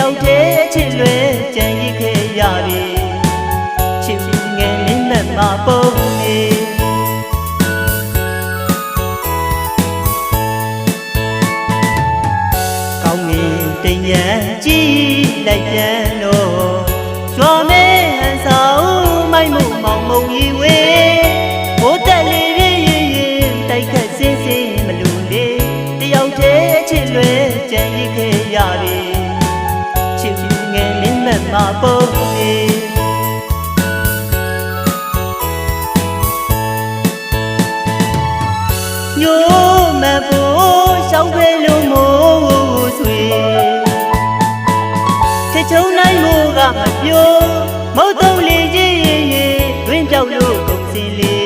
ယောက်တည်းချစ်လွယ်ကြံရစ်ခဲ့ရပြီချစ်သူငယ်လေးနဲ့မပုံနေကောင်းငင်တင်ရန်ကြည့်လိုက်ပြန်တော့ကြွားမဲဟန်ဆောင်မိုက်မှုမောင်မုံကြီးဝေးဘိုးတက်လေးပြည့်ရင်တိုက်ခတ်စင်းစင်းမလူလေးတယောက်တည်းချစ်လွယ်ကြံရစ်ခဲ့ရပြီချစ်သူငယ်လေးနဲ့မပုံနေညို့မဖို့ရှောင်းခဲလုံးမို့ဆွေချစ်ချုံနိုင်မို့ကမပြောမဟုတ်တော့လေကြီးရင်တွင်ပြောက်လို့ကုန်စင်လေ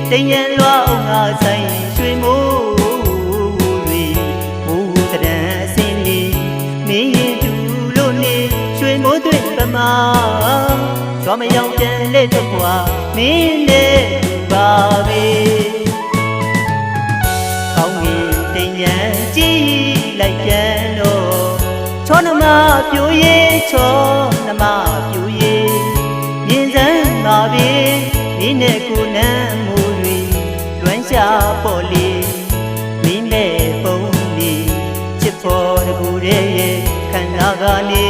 တင်ရန်လွားအောင်ငါဆိုင်ရွှေမိုးတွေမိုးတရံအစင်းလေးမင်းရင်တူလို့နေရွှေမိုးတွင်ပမာကြွားမရောက်ပြန်လက်တော့ကွာမင်းနဲ့ပါပဲကောင်းငင်တင်ရန်ကြည့်လိုက်ပြန်တော့ချောနမပြိုရေးချောနမပြိုရေးမြင်စမ်းပါပြီမိနဲ့ကိုနမ်းမူတွေလွမ်းရှာပေါ်လေမိနဲ့ပုံလေးချစ်ဖို့တကူရဲ့ခန္ဓာကနေ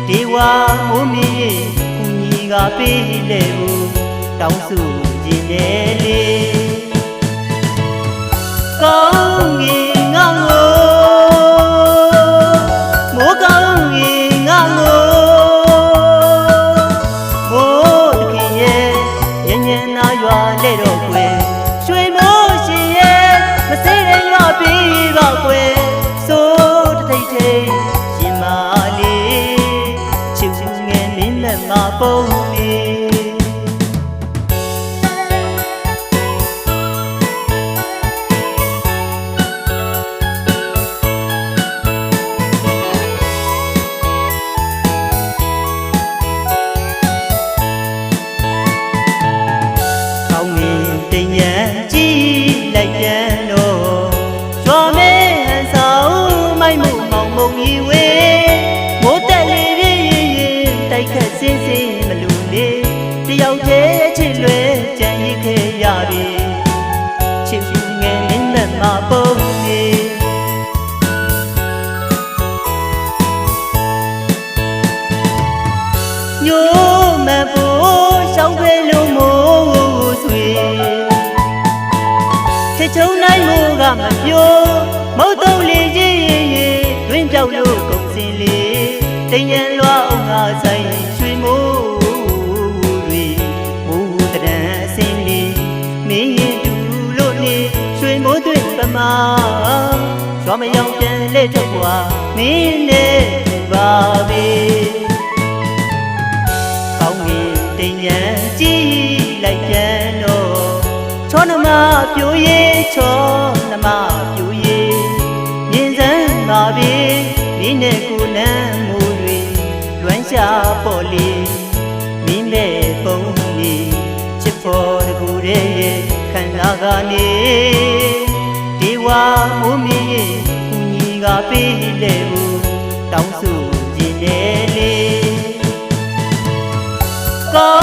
ဒီဝါမိုးမီကူညီကပေးလေဘူးတောင်းစုခြင်းနဲ့လေကောင်းငင်ငါငိုမိုးကောင်းငင်ငါငိုမိုးတခင်ရဲ့ညဉ့်ညဉ့်နာရွာလေတော့ကွယ်ရွှေမိုးရှင်ရဲ့မစိမ့်တဲ့ရွာပြီးပါကွယ်စိုးတထိတ်ထိတ်ရှင်မလေးချစ်ငယ်လေးနဲ့မပုံနေတင်ရန်ကြည့်လိုက်ပြန်တော့ကြွားမဲဟန်ဆောင်မိုက်မှုမောင်မုံကြီးဝေးမိုးတက်လေးပြည့်ရင်တိုက်ခတ်စင်းစင်းမလူလေးတယောက်တည်းချစ်လွယ်ကြံရစ်ခဲ့ရပြီချစ်သူငယ်လေးနဲ့မပုံနေညို့မဖို့ရှောင်းခဲလုံးမို့ဆွေချစ်ချုံနိုင်မို့ကမပြောမဟုတ်တော့လေကြီးရင်တွင်ပြောက်လို့ကုန်စင်လေတင်ရန်လွားအောင်ငါဆိုင်ရွှေမိုးတွေမိုးတရံအစင်းလေးမင်းရင်တူလို့နေရွှေမိုးတွင်ပမာရွာမရောက်ပြန်လက်တော့ကွာမင်းနဲ့ပါပဲကောင်းငင်တင်ရန်ကြည့်လိုက်ပြန်တော့ချောနမပြိုရေးချောနမပြိုရေးမြင်စမ်းပါပြီမိနဲ့ကိုနမ်းမူတွေလွမ်းရှာပေါ်လေမိနဲ့ပုံလေးချစ်ဖို့တကူရဲ့ခန္ဓာကနေဒီဝါမိုးမီကူညီကပေးလေဘူးတောင်းစုခြင်းနဲ့လေကော